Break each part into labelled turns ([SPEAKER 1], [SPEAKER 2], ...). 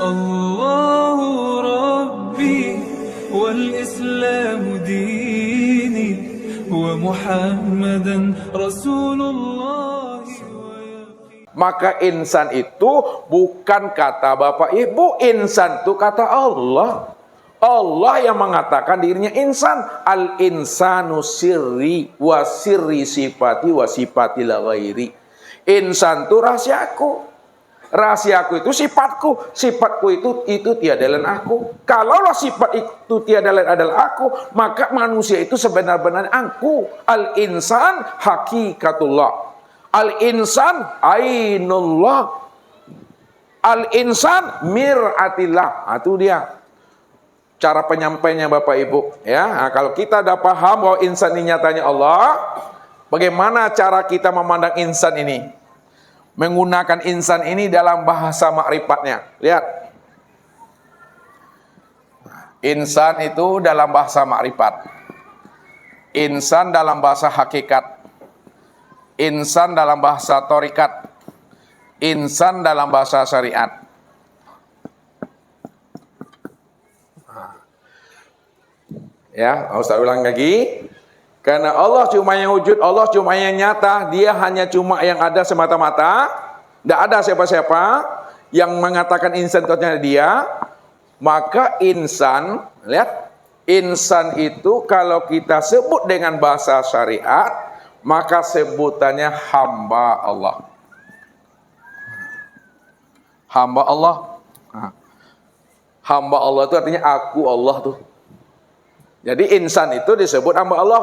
[SPEAKER 1] الله ربي والإسلام ديني ومحمدا رسول الله.
[SPEAKER 2] Maka insan itu bukan kata bapak ibu, insan itu kata Allah. Allah yang mengatakan dirinya insan. Al insanu sirri wa sirri sifati wa sifati la ghairi. Insan itu rahasiaku. Rahasiaku itu sifatku. Sifatku itu tiada lain aku. Kalaulah sifat itu tiada lain adalah aku, maka manusia itu sebenar-benarnya aku. Al insan hakikatullah. Al insan ainullah. Al insan mir'atillah. Itu dia cara penyampainya Bapak Ibu ya. Nah, kalau kita dah paham bahwa insan ini nyatanya Allah, bagaimana cara kita memandang insan ini? Menggunakan insan ini dalam bahasa makrifatnya. Lihat. Insan itu dalam bahasa makrifat. Insan dalam bahasa hakikat. Insan dalam bahasa torikat. Insan dalam bahasa syariat. Ya, Ustaz ulang lagi. Karena Allah cuma yang wujud, Allah cuma yang nyata, dia hanya cuma yang ada semata-mata. Tidak ada siapa-siapa yang mengatakan insan itu dia. Maka insan, lihat, insan itu kalau kita sebut dengan bahasa syariat, maka sebutannya hamba Allah. Hamba Allah. Hamba Allah itu artinya aku Allah tuh. Jadi insan itu disebut hamba Allah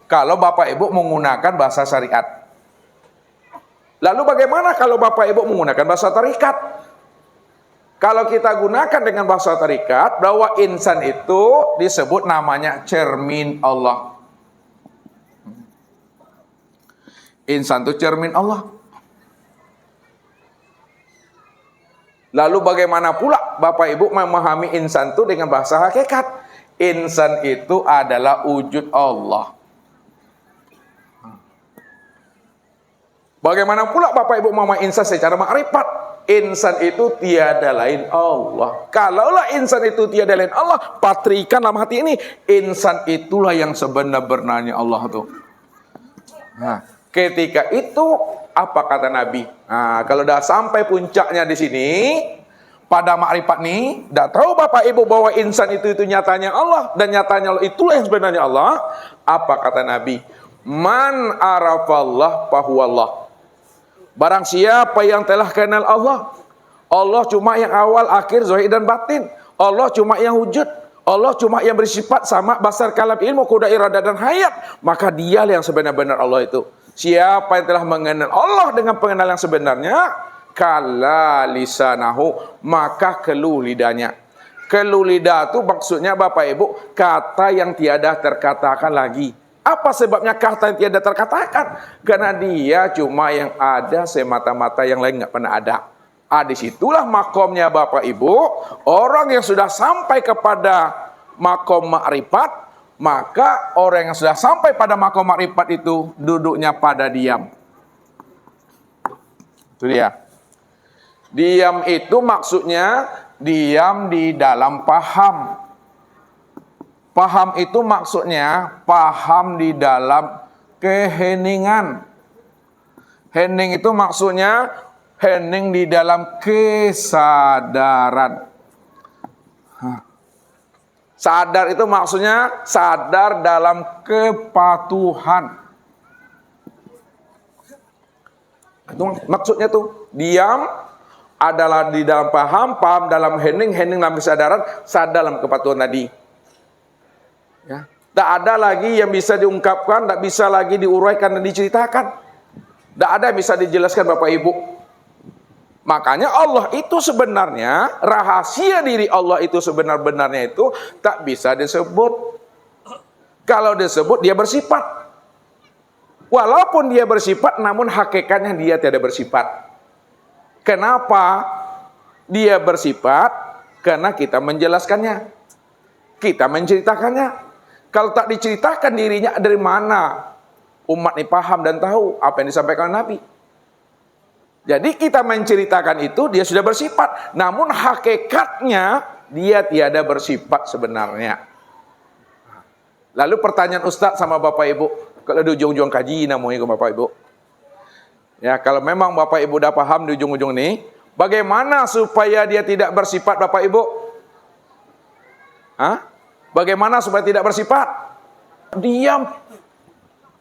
[SPEAKER 2] kalau Bapak Ibu menggunakan bahasa syariat. Lalu bagaimana kalau Bapak Ibu menggunakan bahasa tarikat? Kalau kita gunakan dengan bahasa tarikat, bahwa insan itu disebut namanya cermin Allah. Insan itu cermin Allah. Lalu bagaimana pula Bapak Ibu memahami insan itu dengan bahasa hakikat? Insan itu adalah wujud Allah. Bagaimana pula Bapak Ibu memahami insan secara makrifat? Insan itu tiada lain Allah. Kalaulah insan itu tiada lain Allah, patrikan dalam hati ini, insan itulah yang sebenar-benarnya Allah tuh. Nah, ketika itu apa kata Nabi? Nah, kalau dah sampai puncaknya di sini, pada makrifat nih, dah tahu Bapak Ibu bahwa insan itu nyatanya Allah dan nyatanya Allah itulah yang sebenarnya Allah. Apa kata Nabi? Man arafallah fahuwallah. Barang siapa yang telah kenal Allah, Allah cuma yang awal, akhir, zahir dan batin. Allah cuma yang wujud. Allah cuma yang bersifat sama basar kalam ilmu kuda iradah dan hayat. Maka dia yang sebenar-benar Allah itu. Siapa yang telah mengenal Allah dengan pengenalan yang sebenarnya, kala lisanahu, maka keluh lidahnya. Keluh lidah itu maksudnya Bapak Ibu kata yang tiada terkatakan lagi. Apa sebabnya kata yang tiada terkatakan? Karena dia cuma yang ada semata-mata, yang lain nggak pernah ada. Disitulah makomnya Bapak Ibu. Orang yang sudah sampai kepada makom makrifat, maka orang yang sudah sampai pada makom makrifat itu duduknya pada diam. Itu dia. Diam itu maksudnya diam di dalam paham. Paham itu maksudnya paham di dalam keheningan. Hening itu maksudnya hening di dalam kesadaran. Sadar itu maksudnya sadar dalam kepatuhan. Itu maksudnya tuh, diam adalah di dalam paham, paham dalam hening, hening dalam kesadaran, sadar dalam kepatuhan tadi. Ya. Tak ada lagi yang bisa diungkapkan, tak bisa lagi diuraikan dan diceritakan. Tak ada yang bisa dijelaskan Bapak Ibu. Makanya Allah itu sebenarnya, rahasia diri Allah itu sebenar-benarnya itu tak bisa disebut. Kalau disebut dia bersifat. Walaupun dia bersifat, namun hakikatnya dia tidak bersifat. Kenapa dia bersifat? Karena kita menjelaskannya, kita menceritakannya. Kalau tak diceritakan dirinya, dari mana umat ini paham dan tahu apa yang disampaikan Nabi? Jadi kita menceritakan itu dia sudah bersifat, namun hakikatnya dia tiada bersifat sebenarnya. Lalu pertanyaan Ustadz sama Bapak Ibu, kalau di ujung-ujung kaji namanya ke Bapak Ibu. Ya, kalau memang Bapak Ibu udah paham di ujung-ujung ini, bagaimana supaya dia tidak bersifat Bapak Ibu? Hah? Bagaimana supaya tidak bersifat? Diam.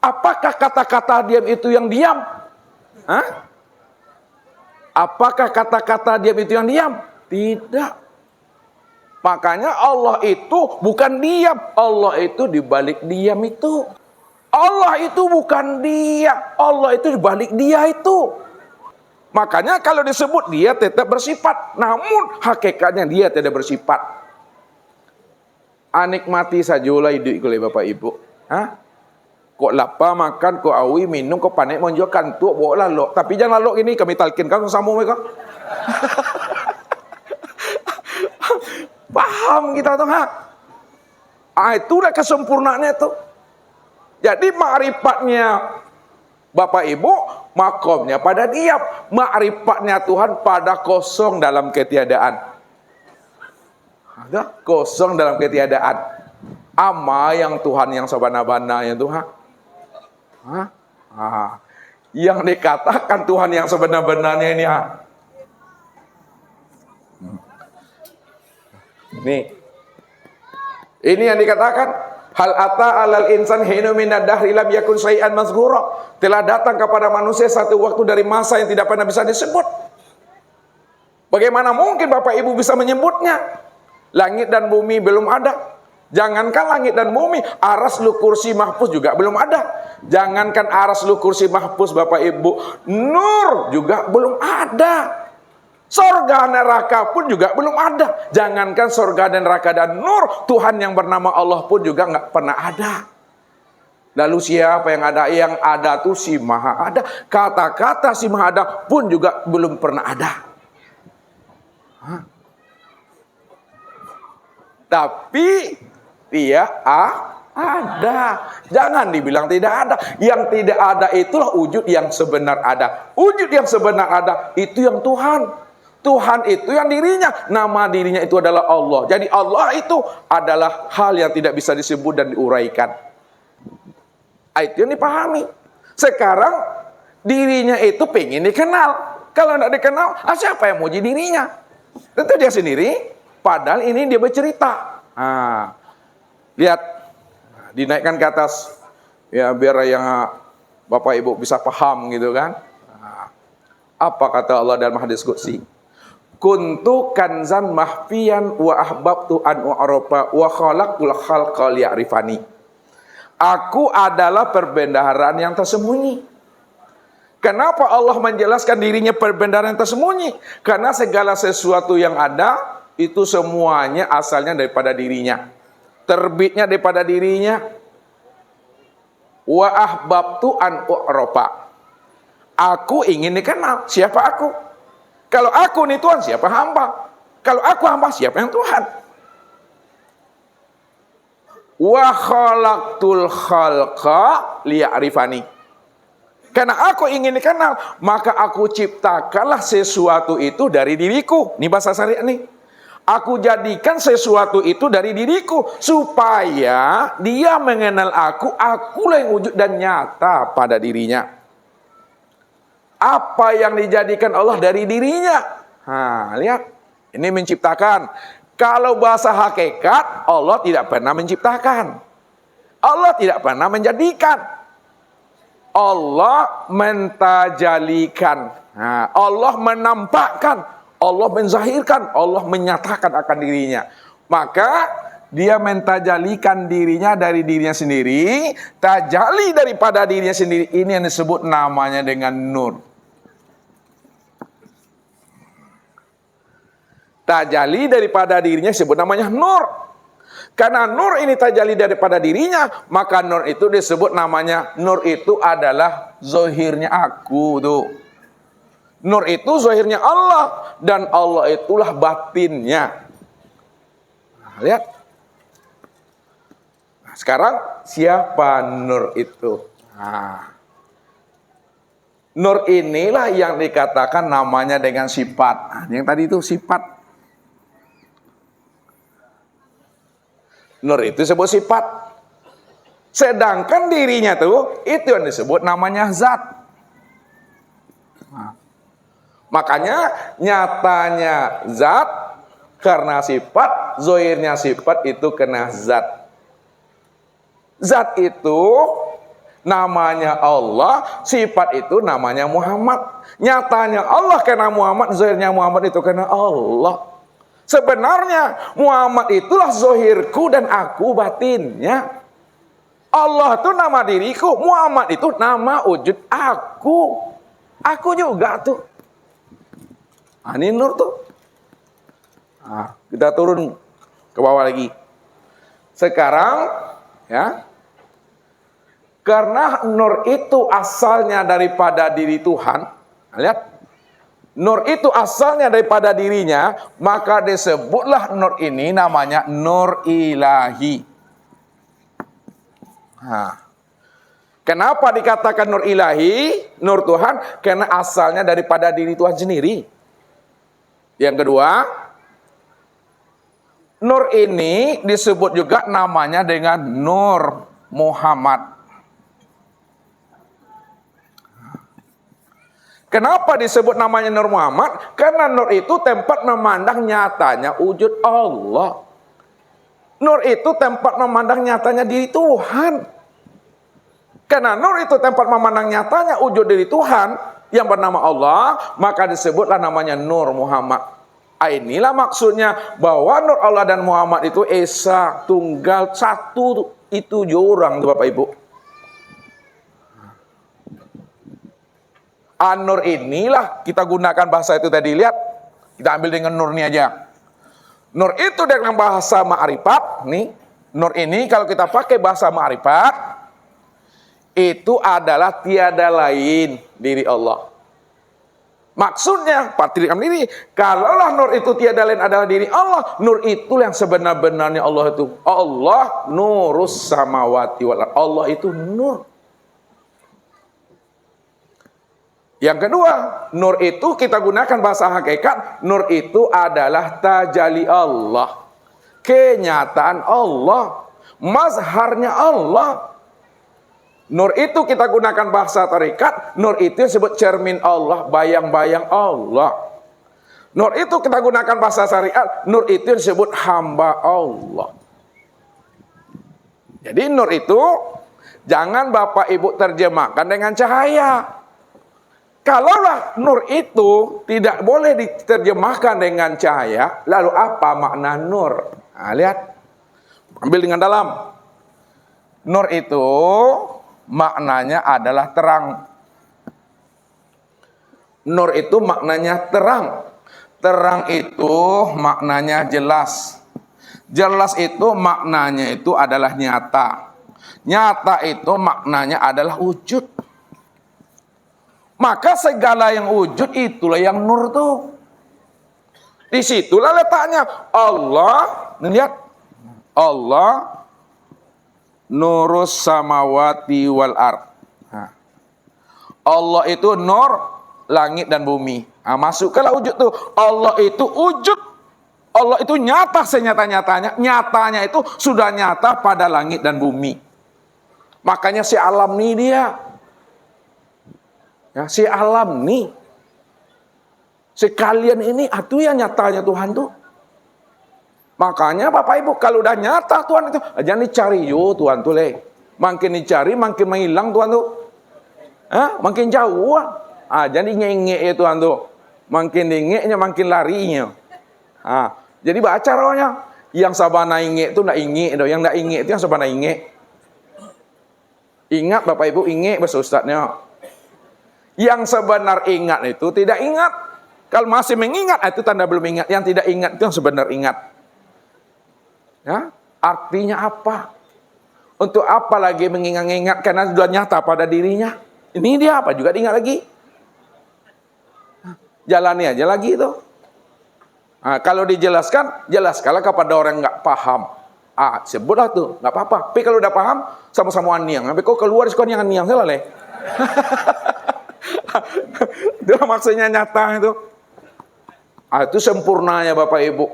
[SPEAKER 2] Apakah kata-kata diam itu yang diam? Hah? Apakah kata-kata diam itu yang diam? Tidak. Makanya Allah itu bukan diam. Allah itu di balik diam itu. Allah itu bukan diam. Allah itu di balik dia itu. Makanya kalau disebut dia tetap bersifat. Namun hakikatnya dia tidak bersifat. Anikmati sajalah hidup oleh Bapak Ibu. Hah? Kok lapar makan, kok awi minum, kok panik monjokan tu bawa lalok. Tapi jangan lalok ini kami talkin kan sama mereka. Paham kita tuh, ha? Itulah kesempurnaannya tuh. Jadi ma'rifatnya Bapak Ibu, makomnya pada diam. Ma'rifatnya Tuhan pada kosong dalam ketiadaan. Ada kosong dalam ketiadaan. Ama yang Tuhan yang sabana-bana ya Tuhan. Yang dikatakan Tuhan yang sebenar-benarnya ini. Nih. Ini yang dikatakan hal ata alal insan hinu minad dahri lam yakun syai'an mazghura. Telah datang kepada manusia satu waktu dari masa yang tidak pernah bisa disebut. Bagaimana mungkin Bapak Ibu bisa menyebutnya? Langit dan bumi belum ada. Jangankan langit dan bumi, aras lu kursi mahfuz juga belum ada. Jangankan aras lu kursi mahfuz Bapak Ibu, nur juga belum ada. Sorga neraka pun juga belum ada. Jangankan sorga dan neraka dan nur, Tuhan yang bernama Allah pun juga nggak pernah ada. Lalu siapa yang ada? Yang ada tuh si Maha Ada. Kata-kata si Maha Ada pun juga belum pernah ada. Tapi dia ada. Jangan dibilang tidak ada. Yang tidak ada itulah wujud yang sebenar ada. Wujud yang sebenar ada itu yang Tuhan. Tuhan itu yang dirinya. Nama dirinya itu adalah Allah. Jadi Allah itu adalah hal yang tidak bisa disebut dan diuraikan. Itu yang dipahami. Sekarang dirinya itu pengen dikenal. Kalau tidak dikenal, siapa yang muji dirinya? Tentu dia sendiri. Padahal ini dia bercerita. Lihat, dinaikkan ke atas, ya biar yang Bapak Ibu bisa paham gitu kan. Apa kata Allah dalam hadis qudsi? Kuntu kanzan mahfiyan wa ahbabtu an u'rafa wa khalaqtul khalqa liya'rifani. Aku adalah perbendaharaan yang tersembunyi. Kenapa Allah menjelaskan dirinya perbendaharaan yang tersembunyi? Karena segala sesuatu yang ada itu semuanya asalnya daripada dirinya. Terbitnya daripada dirinya. Wa ahbabtu an u'rafa. Aku ingin dikenal. Siapa aku? Kalau aku ini Tuhan, siapa hamba? Kalau aku hamba, siapa yang Tuhan? Wa khalaqtul khalqa liya'rifani. Karena aku ingin dikenal, maka aku ciptakanlah sesuatu itu dari diriku. Ini bahasa syariat nih. Aku jadikan sesuatu itu dari diriku supaya dia mengenal akulah yang wujud dan nyata pada dirinya. Apa yang dijadikan Allah dari dirinya? Lihat, ini menciptakan. Kalau bahasa hakikat, Allah tidak pernah menciptakan. Allah tidak pernah menjadikan. Allah mentajalikan. Allah menampakkan. Allah menzahirkan, Allah menyatakan akan dirinya. Maka dia mentajalikan dirinya dari dirinya sendiri, tajali daripada dirinya sendiri. Ini yang disebut namanya dengan nur. Tajali daripada dirinya disebut namanya nur. Karena nur ini tajali daripada dirinya, maka nur itu disebut namanya, nur itu adalah zahirnya aku tuh. Nur itu zahirnya Allah, dan Allah itulah batinnya. Lihat. Sekarang siapa nur itu? Nur inilah yang dikatakan namanya dengan sifat. Nah, yang tadi itu sifat. Nur itu disebut sifat. Sedangkan dirinya tuh itu yang disebut namanya zat. Nah, makanya nyatanya zat karena sifat, zohirnya sifat itu kena zat. Zat itu namanya Allah, sifat itu namanya Muhammad. Nyatanya Allah kena Muhammad, zohirnya Muhammad itu kena Allah. Sebenarnya Muhammad itulah zohirku dan aku batinnya. Allah itu nama diriku, Muhammad itu nama wujud aku. Aku juga tuh. Nah, ini nur tuh. Nah, kita turun ke bawah lagi. Sekarang, ya, karena nur itu asalnya daripada diri Tuhan. Nah, lihat, nur itu asalnya daripada dirinya, maka disebutlah nur ini namanya nur ilahi. Nah, kenapa dikatakan nur ilahi, nur Tuhan? Karena asalnya daripada diri Tuhan sendiri. Yang kedua, nur ini disebut juga namanya dengan Nur Muhammad. Kenapa disebut namanya Nur Muhammad? Karena nur itu tempat memandang nyatanya wujud Allah. Nur itu tempat memandang nyatanya diri Tuhan. Karena nur itu tempat memandang nyatanya wujud diri Tuhan yang bernama Allah, maka disebutlah namanya Nur Muhammad. Inilah maksudnya bahwa Nur Allah dan Muhammad itu esa, tunggal, satu, itu jurang, Bapak Ibu. An-Nur inilah kita gunakan bahasa itu tadi, lihat. Kita ambil dengan nur ini aja. Nur itu dengan bahasa ma'rifat, nih. Nur ini kalau kita pakai bahasa ma'rifat, itu adalah tiada lain diri Allah. Maksudnya, patrikan ini, kalaulah nur itu tiada lain adalah diri Allah, nur itu yang sebenar-benarnya Allah itu. Allah nurus samawati wal ardh. Allah itu nur. Yang kedua, nur itu kita gunakan bahasa hakikat, nur itu adalah tajalli Allah. Kenyataan Allah, mazharnya Allah. Nur itu kita gunakan bahasa tarekat, nur itu disebut cermin Allah, bayang-bayang Allah. Nur itu kita gunakan bahasa syariat, nur itu disebut hamba Allah. Jadi nur itu jangan Bapak Ibu terjemahkan dengan cahaya. Kalaulah nur itu tidak boleh diterjemahkan dengan cahaya, lalu apa makna nur? Nah, lihat, ambil dengan dalam. Nur itu maknanya adalah terang. Nur itu maknanya terang. Terang itu maknanya jelas. Jelas itu maknanya itu adalah nyata. Nyata itu maknanya adalah wujud. Maka segala yang wujud itulah yang nur tuh. Disitulah letaknya. Allah, lihat. Allah nurus samawati wal ard. Nah, Allah itu nur langit dan bumi. Nah, masukkanlah wujud tuh. Allah itu wujud. Allah itu nyata senyata-nyatanya. Nyatanya itu sudah nyata pada langit dan bumi. Makanya si alam nih dia. Ya, si alam nih. Sekalian ini itu yang nyatanya Tuhan tuh. Makanya Bapak Ibu kalau udah nyata Tuhan itu jangan dicari yo Tuhan tuh le. Makin dicari makin menghilang Tuhan tuh. Makin jauh. Jadi ngenge ya Tuhan tuh. Makin dingeknya makin larinya. Jadi baca rohnya. Yang sabana inge itu ndak inge, yang ndak inge itu yang sabana inge. Ingat Bapak Ibu inge bahasa ustadznya. Yang sebenar ingat itu tidak ingat. Kalau masih mengingat itu tanda belum ingat. Yang tidak ingat itu yang sebenar ingat. Ya, artinya apa? Untuk apa lagi mengingat-ingat karena sudah nyata pada dirinya? Ini dia apa juga diingat lagi? Jalani aja lagi itu. Kalau dijelaskan, jelaskanlah kepada orang yang nggak paham. Sebutlah tuh, nggak apa-apa. Tapi kalau udah paham, sama-sama aniang. Tapi kok keluar sekolah yang aniang salah leh. Itu maksudnya nyata itu. Itu sempurnanya Bapak Ibu.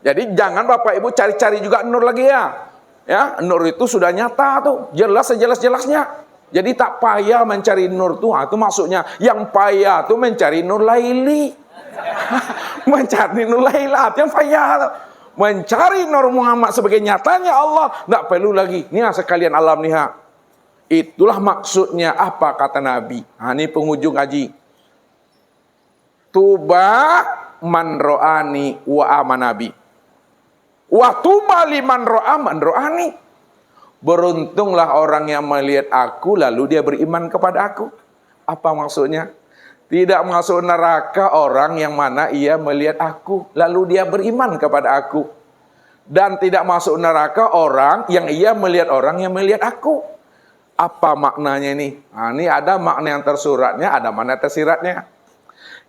[SPEAKER 2] Jadi jangan Bapak Ibu cari-cari juga nur lagi ya. Ya, nur itu sudah nyata tuh, jelas sejelas-jelasnya. Jadi tak payah mencari nur tuh. Itu maksudnya yang payah tuh mencari nur laili. Mencari nur lailat yang payah tuh. Mencari nur Muhammad sebagai nyatanya Allah, nggak perlu lagi. Nih sekalian alam nih ha. Itulah maksudnya apa kata Nabi. Ini penghujung haji. Tuba man ro'ani wa amanabi. Wa tuba liman ro'a man ro'ani. Beruntunglah orang yang melihat aku lalu dia beriman kepada aku. Apa maksudnya? Tidak masuk neraka orang yang mana ia melihat aku, lalu dia beriman kepada aku. Dan tidak masuk neraka orang yang ia melihat orang yang melihat aku. Apa maknanya ini? Ini ada makna yang tersuratnya, ada makna tersiratnya.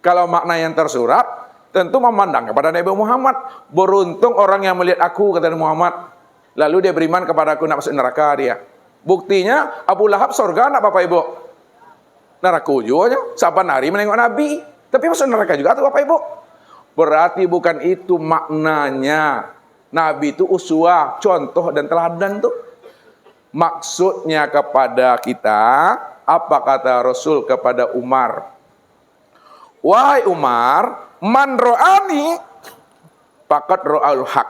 [SPEAKER 2] Kalau makna yang tersurat, tentu memandang kepada Nabi Muhammad. Beruntung orang yang melihat aku, kata Nabi Muhammad. Lalu dia beriman kepada aku, nak masuk neraka dia. Buktinya, Abu Lahab surga, nak Bapak Ibu? Neraka juga, saban hari menengok Nabi, tapi masuk neraka juga tuh Bapak Ibu. Berarti bukan itu maknanya. Nabi itu uswah, contoh dan teladan tuh. Maksudnya kepada kita, apa kata Rasul kepada Umar? Wahai Umar, man ro'ani faqad ro'al haq.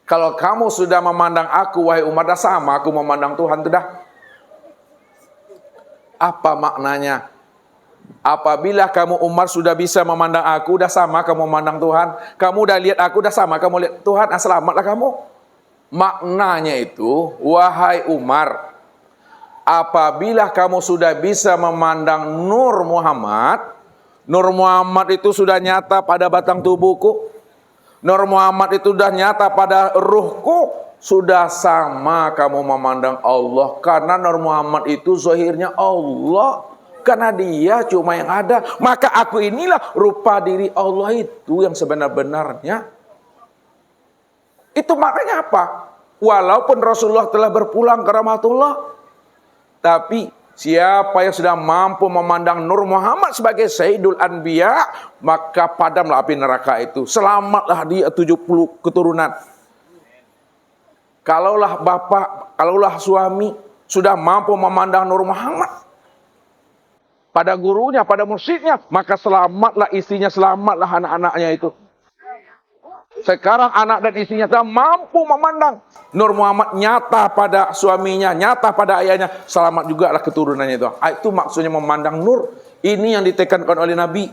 [SPEAKER 2] Kalau kamu sudah memandang aku, wahai Umar, dah sama aku memandang Tuhan tuh dah. Apa maknanya? Apabila kamu Umar sudah bisa memandang aku, dah sama kamu memandang Tuhan. Kamu dah lihat aku, dah sama kamu lihat Tuhan. Selamatlah kamu. Maknanya itu, wahai Umar, apabila kamu sudah bisa memandang nur Muhammad itu sudah nyata pada batang tubuhku. Nur Muhammad itu sudah nyata pada ruhku. Sudah sama kamu memandang Allah. Karena Nur Muhammad itu zahirnya Allah. Karena dia cuma yang ada. Maka aku inilah rupa diri Allah itu yang sebenar-benarnya. Itu maknanya apa? Walaupun Rasulullah telah berpulang ke rahmatullah, tapi siapa yang sudah mampu memandang Nur Muhammad sebagai Sayyidul Anbiya, maka padamlah api neraka itu. Selamatlah dia 70 keturunan. Kalaulah bapak, kalaulah suami sudah mampu memandang Nur Muhammad pada gurunya, pada mursyidnya, maka selamatlah istrinya, selamatlah anak-anaknya itu. Sekarang anak dan istrinya sudah mampu memandang Nur Muhammad nyata pada suaminya, nyata pada ayahnya, selamat juga lah keturunannya itu. Itu maksudnya memandang nur. Ini yang ditekankan oleh Nabi.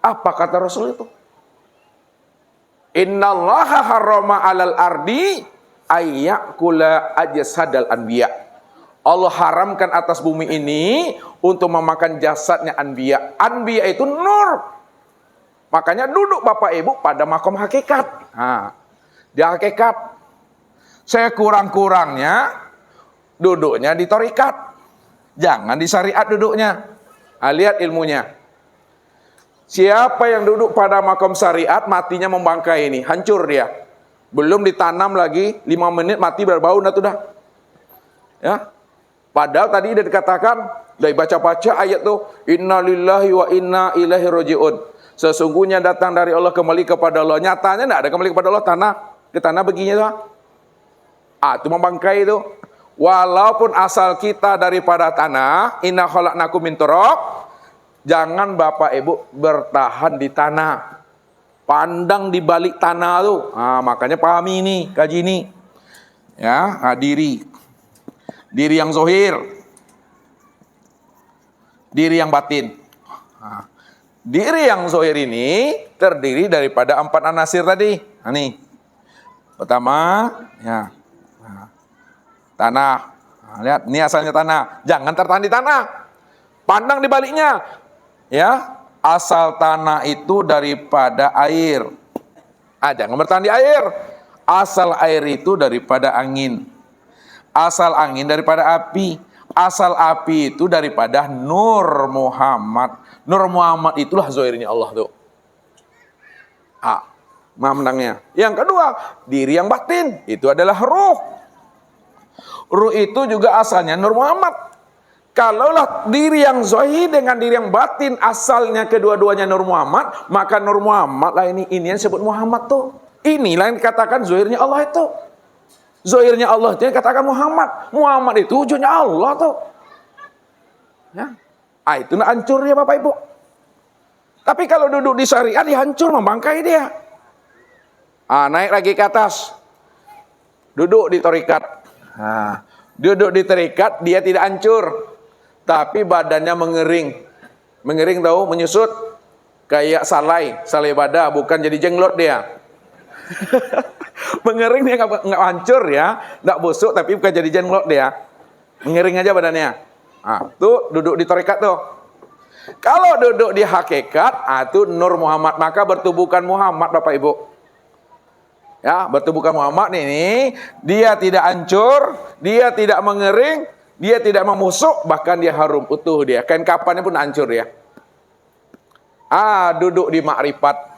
[SPEAKER 2] Apa kata Rasul itu? Innallaha harrama 'alal ardi ayyakula ajsadal anbiya. Allah haramkan atas bumi ini untuk memakan jasadnya anbiya. Anbiya itu nur. Makanya duduk Bapak Ibu pada makom hakikat. Di hakikat. Saya kurang-kurangnya duduknya di torikat. Jangan di syariat duduknya. Lihat ilmunya. Siapa yang duduk pada makom syariat, matinya membangkai ini. Hancur dia. Belum ditanam lagi, 5 menit mati berbau dah tuh dah. Ya. Padahal tadi udah dikatakan, dari baca-baca ayat tuh, inna lillahi wa inna ilaihi raji'un. Sesungguhnya datang dari Allah, kembali kepada Allah. Nyatanya tidak ada kembali kepada Allah, tanah. Ke tanah begini tuh. Itu membangkai itu. Walaupun asal kita daripada tanah, inna khalaqnakum min turab. Jangan Bapak Ibu bertahan di tanah. Pandang di balik tanah tuh. Makanya pahami ini, kaji ini. Ya, diri. Diri yang zahir. Diri yang batin. Diri yang zahir ini terdiri daripada 4 anasir tadi. Nih. Pertama, ya. Tanah. Lihat, ini asalnya tanah. Jangan tertahan di tanah. Pandang di baliknya. Ya, asal tanah itu daripada air. Jangan bertahan di air. Asal air itu daripada angin. Asal angin daripada api. Asal api itu daripada Nur Muhammad. Nur Muhammad itulah zahirnya Allah tuh. Memandangnya. Yang kedua, diri yang batin. Itu adalah ruh. Ruh itu juga asalnya Nur Muhammad. Kalaulah diri yang zahir dengan diri yang batin asalnya kedua-duanya Nur Muhammad, maka Nur Muhammad lah ini yang disebut Muhammad tuh. Inilah yang dikatakan zahirnya Allah itu. Zahirnya Allah itu yang dikatakan Muhammad. Muhammad itu wujudnya Allah tuh. Ya. Itu nak hancur dia Bapak Ibu. Tapi kalau duduk di syariat dihancur, membangkai dia. Naik lagi ke atas. Duduk di tarekat. Duduk di tarekat dia tidak hancur. Tapi badannya mengering. Mengering tahu, menyusut. Kayak salai badah, bukan jadi jenglot dia. Mengering dia nggak hancur ya, nggak busuk tapi bukan jadi jenglot dia. Mengering aja badannya. Tuh duduk di tarekat tuh. Kalau duduk di hakikat, itu Nur Muhammad, maka bertubuhkan Muhammad Bapak Ibu. Ya, bertubuhkan Muhammad ini, dia tidak hancur, dia tidak mengering, dia tidak membusuk, bahkan dia harum utuh dia. Kain kapannya pun hancur ya. Duduk di makrifat.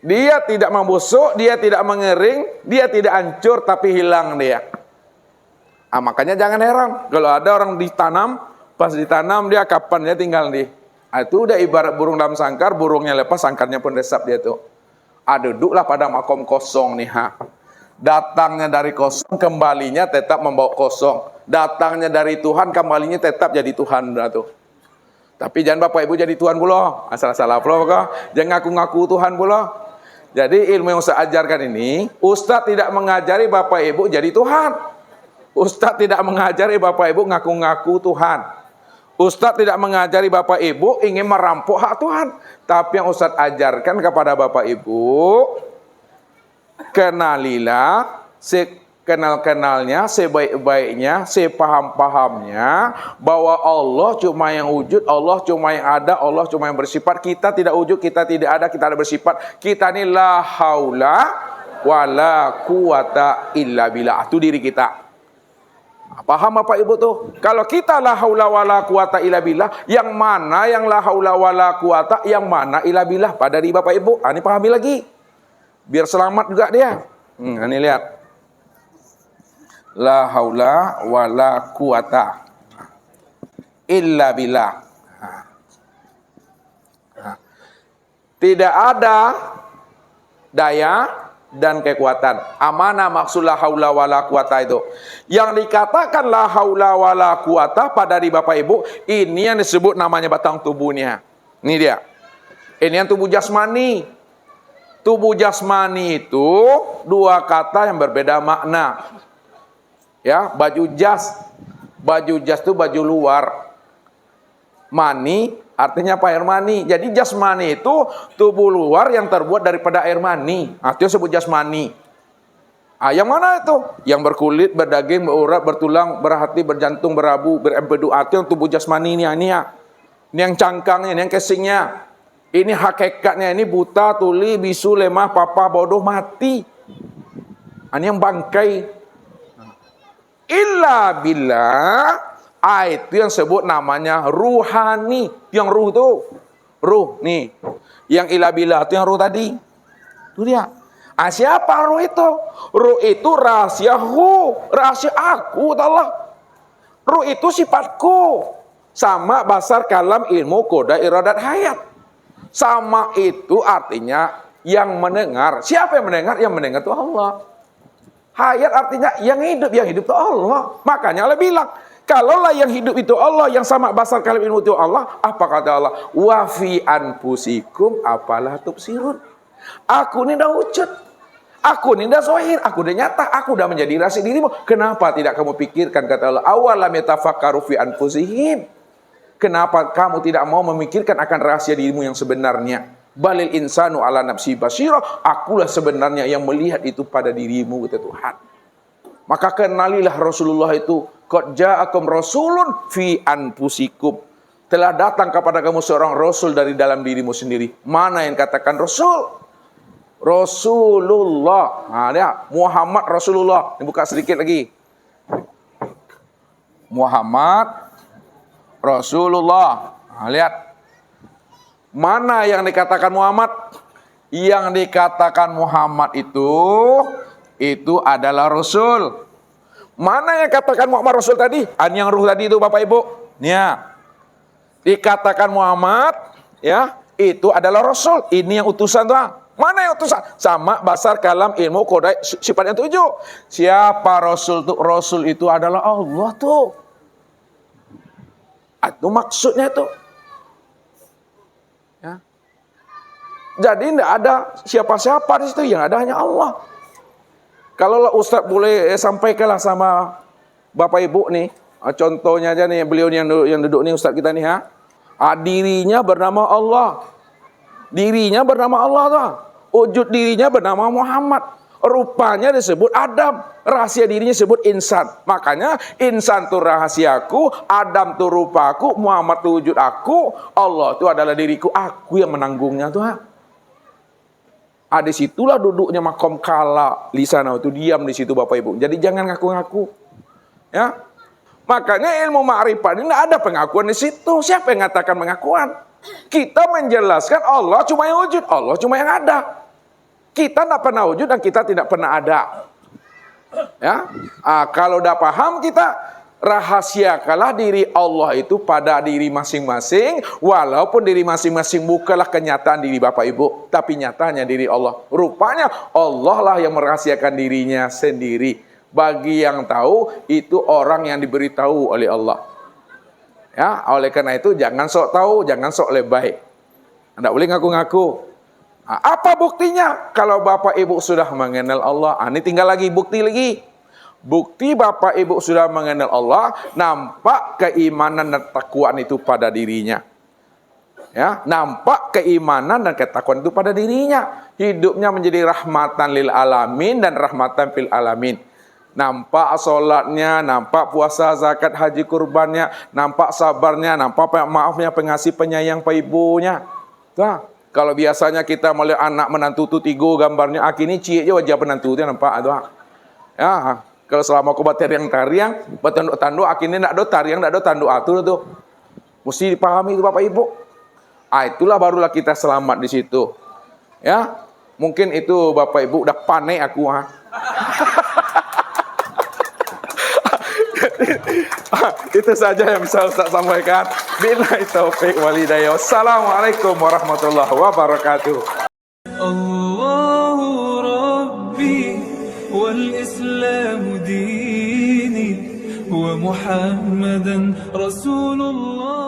[SPEAKER 2] Dia tidak membusuk, dia tidak mengering, dia tidak hancur tapi hilang dia. Makanya jangan heran kalau ada orang ditanam, pas ditanam dia kapan dia tinggal di. Itu udah ibarat burung dalam sangkar, burungnya lepas, sangkarnya pun resap dia tuh. Duduklah pada makom kosong nih. Datangnya dari kosong, kembalinya tetap membawa kosong. Datangnya dari Tuhan, kembalinya tetap jadi Tuhan tuh. Tapi jangan Bapak Ibu jadi Tuhan pula. Salah-salah pula. Jangan ngaku-ngaku Tuhan pula. Jadi ilmu yang saya ajarkan ini, Ustaz tidak mengajari Bapak Ibu jadi Tuhan. Ustaz tidak mengajari Bapak Ibu ngaku-ngaku Tuhan. Ustaz tidak mengajari Bapak Ibu ingin merampok hak Tuhan. Tapi yang Ustaz ajarkan kepada Bapak Ibu, kenalilah, sekenal-kenalnya, sebaik-baiknya, sepaham-pahamnya, bahwa Allah cuma yang wujud, Allah cuma yang ada, Allah cuma yang bersifat. Kita tidak wujud, kita tidak ada, kita ada bersifat. Kita ini la haula wala quwata illa billah. Itu diri kita. Paham Bapak Ibu tuh? Kalau kita la haula wala quwata illa billah, yang mana yang la haula wala quwata, yang mana illa billah pada diri Bapak Ibu. Ini pahami lagi. Biar selamat juga dia. Ini lihat. La haula wala quwata illa billah. Tidak ada daya dan kekuatan. Mana maksud la haula wala quwata itu? Yang dikatakan la haula wala quwata pada di Bapak Ibu, ini yang disebut namanya batang tubuhnya. Ini dia. Ini yang tubuh jasmani. Tubuh jasmani itu dua kata yang berbeda makna. Ya, baju jas. Baju jas itu baju luar. Mani artinya apa? Air mani. Jadi jasmani itu tubuh luar yang terbuat daripada air mani. Itu disebut jasmani. Yang mana itu? Yang berkulit, berdaging, berurat, bertulang, berhati, berjantung, berabu, berempedu. Itu yang tubuh jasmani ini. Ini yang cangkangnya, ini yang casingnya. Ini hakikatnya, ini buta, tuli, bisu, lemah, papa, bodoh, mati. Ini yang bangkai. Illa billah, itu yang sebut namanya ruhani. Yang ruh tuh, ruh nih. Yang illa billah itu yang ruh tadi. Itu dia. Siapa ruh itu? Ruh itu rahasiahu, rahasia aku, Allah. Ruh itu sifatku. Sama basar kalam ilmu koda iradat hayat. Sama itu artinya yang mendengar. Siapa yang mendengar? Yang mendengar itu Allah. Hayat artinya yang hidup itu Allah. Makanya Allah bilang, kalaulah yang hidup itu Allah, yang sama basar kalam ilmu itu Allah, apa kata Allah? Wa fi anfusikum apalah tubsirun. Aku ini dah wujud. Aku ini dah zahir, aku dah nyata, aku dah menjadi rahasia dirimu. Kenapa tidak kamu pikirkan, kata Allah? Awalam yatafakkaru fi anfusihim. Kenapa kamu tidak mau memikirkan akan rahasia dirimu yang sebenarnya? Balil insanu ala nafsi basirah. Akulah sebenarnya yang melihat itu pada dirimu, kata Tuhan. Maka kenalilah Rasulullah itu. Qad ja'akum rasulun fi anfusikum. Telah datang kepada kamu seorang rasul dari dalam dirimu sendiri. Mana yang katakan rasul? Rasulullah. Dia Muhammad Rasulullah. Ini buka sedikit lagi. Muhammad Rasulullah. Lihat. Mana yang dikatakan Muhammad? Yang dikatakan Muhammad itu adalah Rasul. Mana yang katakan Muhammad Rasul tadi? Yang ruh tadi itu Bapak Ibu. Ya. Dikatakan Muhammad, ya, itu adalah Rasul. Ini yang utusan tuh. Mana yang utusan? Sama basar kalam ilmu kodai sifat yang 7. Siapa Rasul tuh? Rasul itu adalah Allah tuh. Itu maksudnya tuh. Ya. Jadi tidak ada siapa-siapa di situ, yang ada hanya Allah. Kalau Ustaz boleh sampaikanlah sama Bapak Ibu nih, contohnya aja nih, beliau yang duduk nih, Ustaz kita nih, dirinya bernama Allah. Dirinya bernama Allah tuh. Wujud dirinya bernama Muhammad. Rupanya disebut Adam. Rahasia dirinya disebut insan. Makanya insan tuh rahasiaku, Adam tuh rupaku, Muhammad tuh wujud aku, Allah tuh adalah diriku, aku yang menanggungnya tuh. Disitulah duduknya makom kala lisana itu, diam di situ Bapak Ibu. Jadi jangan ngaku-ngaku. Ya. Makanya ilmu ma'rifat ini tidak ada pengakuan di situ. Siapa yang mengatakan pengakuan? Kita menjelaskan Allah cuma yang wujud, Allah cuma yang ada. Kita tidak pernah wujud dan kita tidak pernah ada. Ya, kalau udah paham kita, rahasiakanlah diri Allah itu pada diri masing-masing, walaupun diri masing-masing bukanlah kenyataan diri Bapak Ibu, tapi nyatanya diri Allah. Rupanya Allah lah yang merahasiakan dirinya sendiri. Bagi yang tahu, itu orang yang diberitahu oleh Allah. Ya, oleh karena itu jangan sok tahu, jangan sok lebay. Anda boleh ngaku-ngaku. Apa buktinya? Kalau Bapak Ibu sudah mengenal Allah, ini tinggal lagi bukti lagi. Bukti Bapak Ibu sudah mengenal Allah, nampak keimanan dan ketakwaan itu pada dirinya. Ya, nampak keimanan dan ketakwaan itu pada dirinya. Hidupnya menjadi rahmatan lil alamin dan rahmatan fil alamin. Nampak sholatnya, nampak puasa, zakat, haji, kurbannya, nampak sabarnya, nampak maafnya, pengasih, penyayang, ibunya. Nah, kalau biasanya kita melihat anak menantu tu tigo gambarnya, ini cie je wajah penantu tu nampak tu. Ya, kalau selama aku tariang, bertanduk akhirnya nak do tariang, nak do tanduk atur tu. Mesti dipahami itu Bapak Ibu. Itulah barulah kita selamat di situ. Ya, mungkin itu Bapak Ibu udah panik aku Itu saja yang bisa Ustaz sampaikan. Billahi taufik wal hidayah. Wassalamualaikum warahmatullahi wabarakatuh.
[SPEAKER 1] Allahu Rabbi wal Islam dini wa Muhammadan Rasulullah.